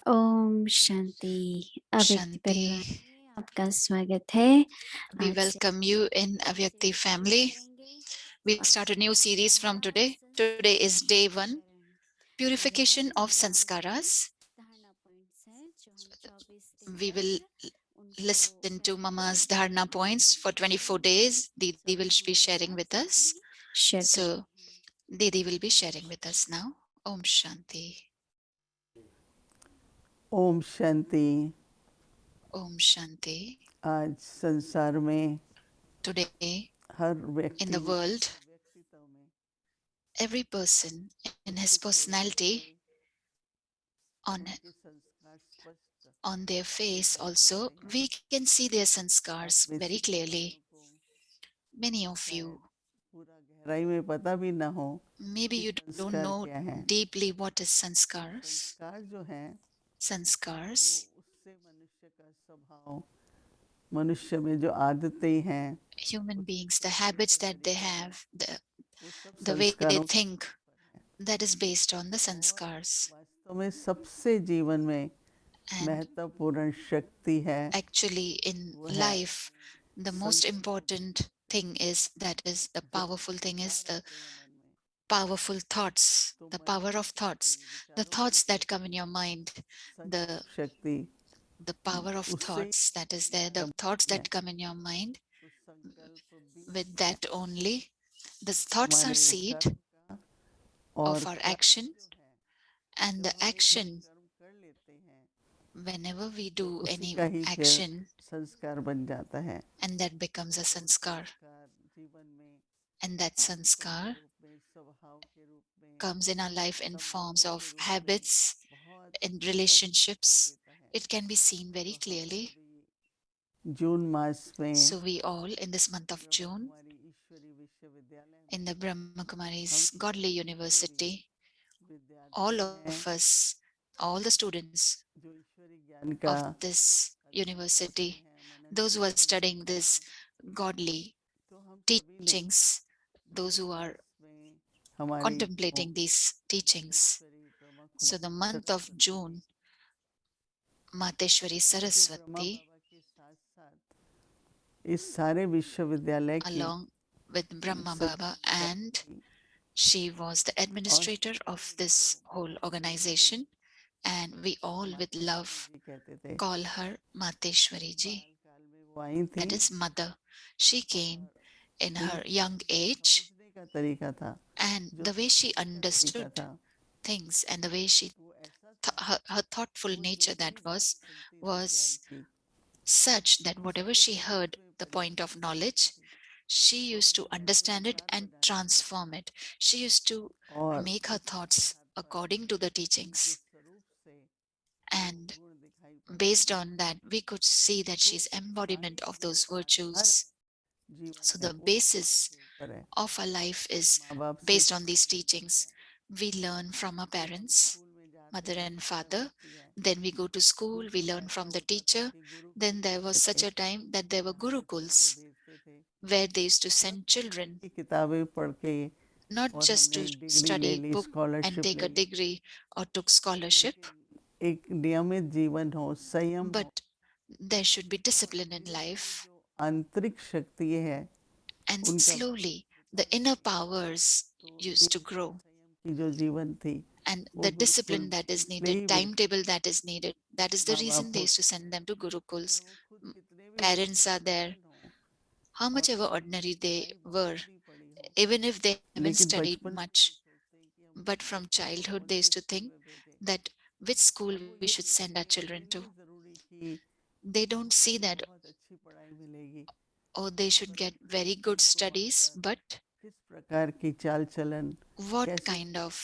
ओम शांति। अव्यक्ति परिवार Shanti. में आपका स्वागत है। We आज से welcome you in Avyakti family. We start a new series from today. Today is day 1, purification of sanskaras. धारणा पॉइंट्स हैं जो हम 24 दिन We तक will उनको listen to करेंगे। Mama's Dharna points for 24 days. Didi will be sharing with us. Share करते So, Didi will be sharing with us now. Om Shanti. Om Shanti. Om Shanti. आज संसार में Today हर in व्यक्ति the world, व्यक्तित्व में every person in his उसके चेहरे personality, on उनके संस्कार स्पष्ट their face दिखाई also, पड़ते हैं। we can see their आप sanskars में very से कुछ लोगों clearly. को Many of शायद you, पूरा गहराई में पता भी ना हो maybe कि you don't संस्कार know क्या है। deeply what is sanskars. संस्कार जो हैं वो Sanskars, उससे मनुष्य का स्वभाव, मनुष्य में जो आदतें हैं, human उसके beings, the सोचने habits का that they तरीका है, have, वो सब the way they संस्कारों के think, आधार पर है। that is based on the और sanskars. वास्तव में सबसे जीवन में And महत्वपूर्ण शक्ति है actually, in वो है life, the most संकल्प important thing is that is the जो powerful thing is विचार the आते हैं मन में, powerful thoughts, तो the मन power की of शक्ति, thoughts, the विचारों की thoughts that come in शक्ति, your mind, the संकल्प शक्ति, power of उससे ही thoughts that is there, the प्रारंभ thoughts होती है। that come in your mind, तो संकल्प with बीज है that only, the thoughts are हमारे seed कर्म का, और of our कर्म action, जो है, and जब the हम एक action, कर्म कर लेते हैं whenever we तो do उसी any का ही फिर action, संस्कार बन जाता है। and that becomes a और sanskar, संस्कार जीवन में and that आदतों के sanskar रूप में, स्वभाव के रूप में, comes in our life in forms संबंधों के of रूप में habits, बहुत in स्पष्ट दिखाई relationships. देता है। It can be seen very तो हम clearly. सभी जून मास में So we all in this month of Brahma June, कुमारी ईश्वरी विश्वविद्यालय in में the Brahma हम Kumari's Godly जितने भी University, विद्यार्थी all of हैं, us, all the students जो ईश्वरी ज्ञान का of this अध्ययन करते university, हैं, मनन those who are चिंतन studying करते this हैं, godly तो हम सभी ने teachings, those June who are मास में हमारी जो contemplating these teachings. Mateshwari Brahma So the Kumari month of Saraswati June, Mateshwari जो ब्रह्मा Saraswati, बाबा के साथ साथ इस सारे विश्वविद्यालय की along with Brahma Baba, संचालिका and थी she was the और administrator हम of सब this उसको whole प्रेम से organization, and we all with Mateshwari love जी कहते थे। call her Mateshwari ji. बाल काल में वो आई थी That is mother. She came और in her उनका young जो age, समझने का तरीका था, and जो the way she सोचने का तरीका understood था, things and the way she वो ऐसा था her thoughtful कि वो जो nature भी that बात was सुनती थी ज्ञान was की, such that whatever उसको she वो heard उसमें the point of परिवर्तित करती knowledge, थी, she वो used to अपने understand it अनुसार and बना लेती थी। transform it. She used to और make her उसी के thoughts आधार पर according to the उनके teachings, स्वरूप से वो and गुण दिखाई पड़ते based थे। on that we could see that तो she's उस सारे embodiment of जो those आधार virtues. जीवन So में the उस दिशा basis के ऊपर है, of our life is माँ बाप से based on these सीखना मूलभूत teachings. है। We learn from our जब हम parents, स्कूल में जाते mother हैं and शिक्षा father. मिलती है, Then we go to school, school we में learn ऐसा from the होता था teacher. कि गुरुकुल Then there was जैसे such थे a time that there were जहाँ बच्चों को gurukuls भेजते थे, where they used to न send केवल children उनकी किताबें पढ़ के not और just हमने to डिग्री ले study ली, book and स्कॉलरशिप take ले a ली, degree or took scholarship, लेकिन एक नियमित जीवन हो, संयम हो, but there should be और discipline in धीरे धीरे life. जो आंतरिक शक्ति है And उनका slowly, विकास the होता inner है। powers तो used to नियम grow. संयम की जो जीवन थी And वो the discipline Gurukul that is इसलिए needed, ही भेजते timetable थे। that is needed, that is the माँ reason बाप they used to होते send हैं, them to चाहे gurukuls. वो खुद M- कितने भी Parents are विद्वान there, हो how और much ever उन्होंने ordinary they पढ़ाई were, बहुत भी पढ़ी हो, even if they haven't लेकिन studied बचपन से ये much, सोचते हैं कि हम but अपने from बच्चों को childhood कौन they से used to स्कूल think में भेजें। that which school वो we ये should send our ये children नहीं to. ज़रूरी कि They don't वहाँ see उनको that, बहुत अच्छी पढ़ाई मिलेगी, oh, they should get परंतु very good उनको वहाँ studies, पर but किस प्रकार की चाल चलन, what कैसे kind नीति of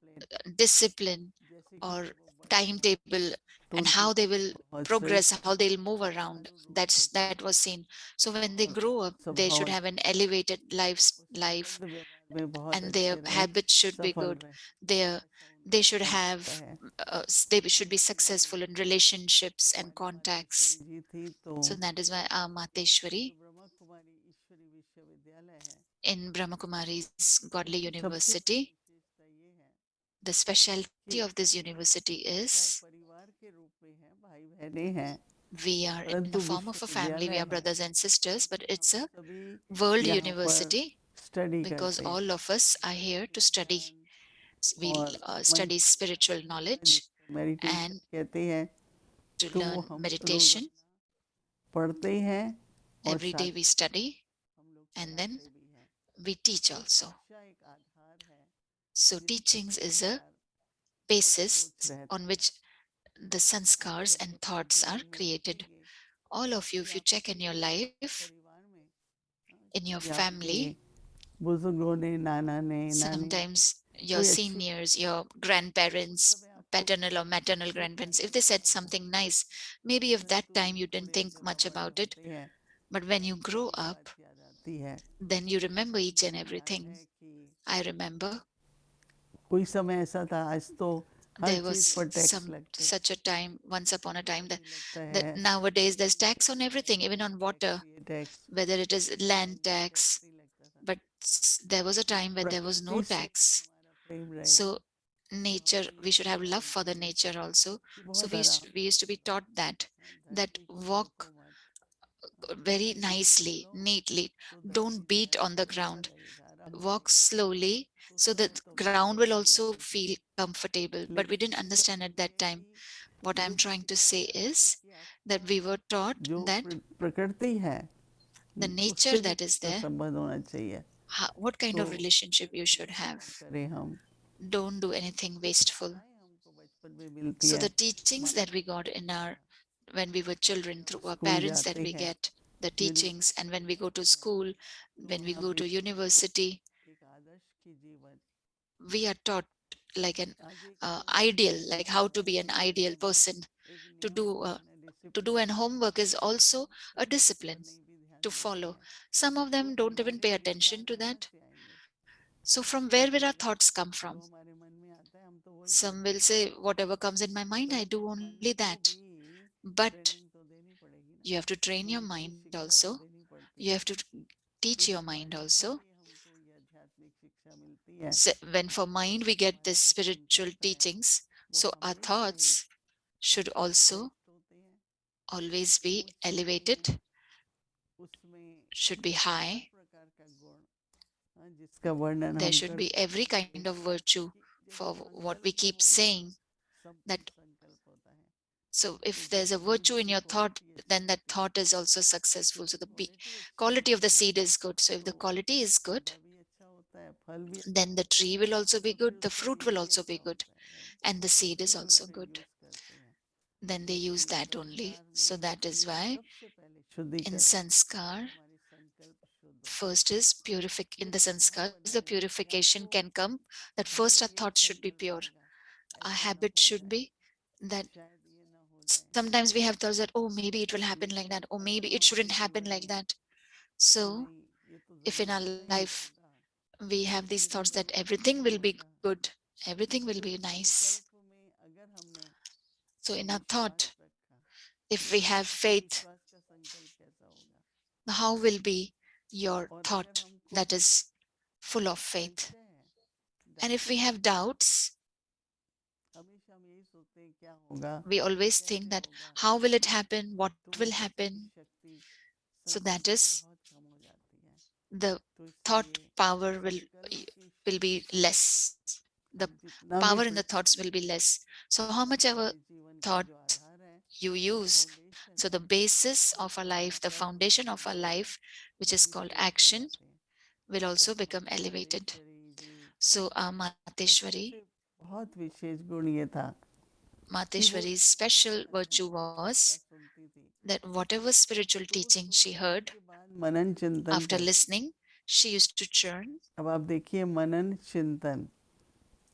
नियम, डिसिप्लिन discipline जैसे कि or जब वो बढ़ेगा timetable तो and उनकी how they चीज़ें will बहुत progress, how श्रेष्ठ they'll move और around. अनुरूप That होती was हैं seen. So when they और grow up, they should स्वभाव have an अच्छे होते हैं, elevated वो life, संबंध व्यवहार में बहुत and their अच्छे रहें, habits should be सफल good. रहें, Their ऐसा they उनका should ध्यान रहता have है। they should be तो इसलिए successful in relationships and हमारी मातेश्वरी contacts. जी थी, तो So that is why our जो Mateshwari ब्रह्मा कुमारी ईश्वरी विश्वविद्यालय है, in Brahma Kumari's Godly उसकी सबसे बड़ी University, विशेषता ये है the specialty कि of this university चाहे is परिवार भाई बहनें हैं, We are in a परंतु form of a family, we विश्वविद्यालय are है, brothers and sisters, but क्योंकि it's हम a सभी world यहाँ पर university स्टडी because करते हैं, all of us are here to study. ज्ञान We और मन study की spiritual शांति का, knowledge जिसको मेडिटेशन and कहते हैं, to तो वो learn हम meditation. रोजाना पढ़ते हैं और Every साथ day we study हम लोग and then पढ़ाते भी हैं। we teach तो also. शिक्षा एक आधार है So जिस पर teachings is a संस्कार और basis सोच रहते on हैं। which the आप sanskars सभी and अपने thoughts are जीवन में created. देखेंगे All of you, कि if you check in आपके your life, परिवार में in your कि आपके family, बुजुर्गों ने, नाना ने, नानी ने, sometimes your कोई अच्छी seniors, your उस grandparents, समय आपको paternal or maternal दुख grandparents, if महसूस they हुआ said होगा, something nice, maybe if that परंतु time you didn't थोड़े think जब much बड़े about it, होते हैं but when you तो grow एक up, बात याद आती है। then you remember each and मुझे याद everything. है कि I remember कोई समय ऐसा था, आज तो हर there चीज was पर टैक्स लगते हैं, such a time, once upon a time, मुझे लगता that है nowadays there's tax on everything, even on water, tax, ये टैक्स, whether it is लेकिन land ये टैक्स tax, नहीं लगता था। but there was a time when there was no प्रकृति से tax. हमारा प्रेम रहे, So तो nature, हमें ये we should have love सिखाई for the गई nature also. कि So बहुत आराम we used to be taught that that धरती को walk देखो मत, very धरती को देख nicely, लो neatly. तो धरती Don't जो beat है on the आपको अच्छा ground. लगेगा, आराम Walk लगेगा, slowly तो so समय that तो ground will दुनिया also चलती feel है। comfortable. But we लेकिन didn't शिक्षा understand at that ये है time. कि What ये I'm भी trying to सिखाया say जाता है is कि that आपको we were taught जो that प्रकृति है the nature उससे भी that is कैसा there, संबंध होना चाहिए, what kind तो of relationship you should व्यर्थ have. ना करें हम। Don't do anything जो wasteful. शिक्षाएं हमको बचपन में मिलती So है, the teachings that we got in our when we were children हम through our school parents, that जाते we हैं, get the teachings, and when university we go to जाते हैं, school, तो when we वहाँ go भी to हमको university, एक आदर्श की जीवन, we are taught like an आज एक ideal, नियम like how होता to है, be an ideal person. एक To नियम do होता है ना, to do discipline, an homework is also a कभी हम उस पर discipline नहीं भी ध्यान to देते follow. हैं, Some of तो them don't even हमारे pay संस्कार attention to कहाँ that. से आएंगे? So from तो where will our लगेगा thoughts come जो from? हमारे मन में आता है हम तो वही Some करते will हैं, say, whatever comes in my mind, I परंतु do मन only को that. भी But ट्रेनिंग तो देनी पड़ेगी ना, you have to train your मन को भी mind शिक्षा तो also. देनी पड़ती You है। have to तो teach your जब mind मन से also. भी हमको ये आध्यात्मिक शिक्षा मिलती है, So when for mind we तो get हमारे this जो spiritual संकल्प हैं teachings, वो so our हमेशा ही thoughts should also श्रेष्ठ होते हैं, always be ऊंचे होते हैं, elevated, उसमें should be हर high. प्रकार का गुण, जिसका वर्णन There हम should be करते every kind रहेंगे, of virtue क्योंकि for जैसे what we संकल्प जो keep होगा saying. संपूर्ण That संकल्प होता है, so तो if there's a जितनी virtue in उसकी your thought, क्वालिटी then अच्छी that होती है, thought is also successful. So यदि the क्वालिटी अच्छी quality of होती the है seed is good. So if तो the quality is good, पौधा भी अच्छा होता है, फल भी अच्छा then the होता है, tree will also be तो फिर good, the उसका fruit will बीज भी also अच्छा be good, होता है, right? and the seed is इसीलिए also उसे good. यूज करते हैं। Then they तो use that only. संस्कार So में that is why सबसे पहले in शुद्धिकरण, Sanskar, हमारे संकल्प शुद्ध हो, first is purific. ये In the स्वभाव Sanskars, the बनाएगा कि purification आपको can come that her first our एक thoughts should be संकल्प pure. आएगा, Our ऐसा ना habit हो should जाए, be that शायद ये ना हो जाए, sometimes we have thoughts that, oh, maybe it will happen ये like तो that, or maybe खत्म it shouldn't होते happen जीवन like में, that. So नहीं ये तो if in our जरूर नहीं life होगा, we have these ये तो thoughts that जरूर everything नहीं will be होगा, good, everything will तो be nice. संकल्प में अगर हमने So in our विश्वास thought, रखा, if we have तो faith, विश्वास का संकल्प कैसा होगा, how will be your और अगर thought हमको that is full of faith? संशय है, And if डाउट we है, have doubts, हमेशा हम यही सोचते हैं क्या होगा, we always think कैसे that होगा, how will it happen? What तो will वो सोचने की happen? शक्ति So that संकल्प की is बहुत कम हो जाती है। the तो thought इसलिए power संकल्प की will शक्ति be को less. The हम जितना भी power in the प्रयोग thoughts will be करें, less. So how much ever हमारे जीवन का thought जो आधार है, you use, फाउंडेशन so है, the basis वो of our हमारा life, the कर्म foundation of our करना है, life, which वो is भी called श्रेष्ठ हो action, जाते हैं। will तो also become हमारी elevated. Mateshwari ji So our का Mateshwari, सबसे बहुत विशेष गुण ये था कि वो Mateshwari's जो भी special virtue आध्यात्मिक was शिक्षा सुनती थी, that whatever spiritual तो वो teaching she सुनने heard, के बाद मनन चिंतन after करती। listening, she used to churn. अब आप देखिए मनन चिंतन,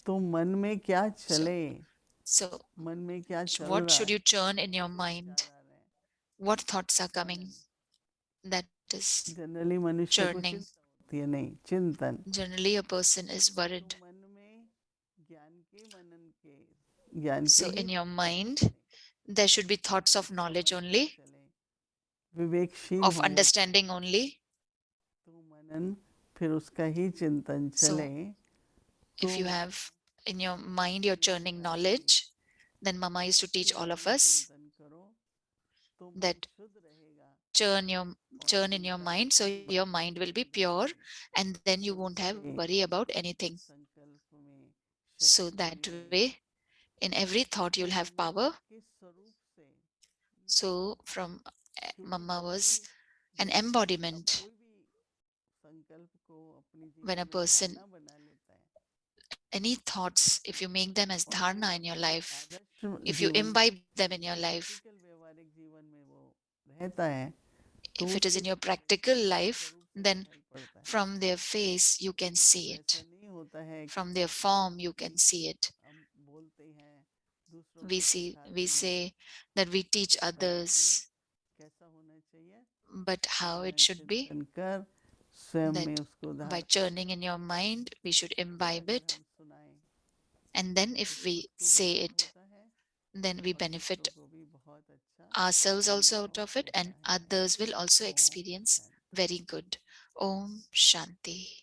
तो मन में क्या चले, So मन में क्या चल what रहा should है, you churn in your कैसे विचार mind? आ रहे हैं, What thoughts are coming? Manan. That is generally मनुष्य को churning. चिंता होती है, नहीं चिंतन, Generally, a person is तो worried. मन में ज्ञान के मनन के, ज्ञान के So ही in your विचार mind, चले, there should be thoughts of knowledge समझते only, चले, विवेकशील of होने लगे, understanding only. तो मनन फिर उसका ही चिंतन चले, So तो if you have in your mind, you're ये churning सिखाएगी knowledge, then Mama used to कि teach all of Manan us चिंतन करो, तो मन that शुद्ध रहेगा churn your और churn in your mind, so संकल्प your हमारे mind will जीवन be में pure, बने and then you तो won't have हमारे worry about anything. संकल्प में So शक्ति that बनी way, रहेगी in every तो thought you'll वो have मम्मा power. के स्वरूप से So from क्योंकि Mama जब भी was an अब embodiment. कोई भी संकल्प को अपने When जीवन a में person, धारणा बना लेता है any thoughts, if you make them as और वो dharna in your अपने life, आदर्श if you जीवन में imbibe them in your life, practical व्यवहारिक जीवन में वो रहता है तो if it is उसके in your चेहरे practical से उसके life, स्वरूप से then दिखाई पड़ता है from their face you can लेकिन see वैसा it. नहीं होता है From their form you कि can see it. हम बोलते हैं दूसरों We को see, we सिखाते हैं say that we teach परंतु others, कैसा होना चाहिए but कि how it मन should be, चिंतन कर स्वयं में that उसको by धारण churning in your mind we should फिर imbibe अगर it, हम सुनाएं and then तो if खुद we को भी say लाभ it, होता है then we और दूसरों benefit को भी बहुत अच्छा ourselves also out अनुभव of it, होता and है others will also Om experience Shanti very good. Om Shanti.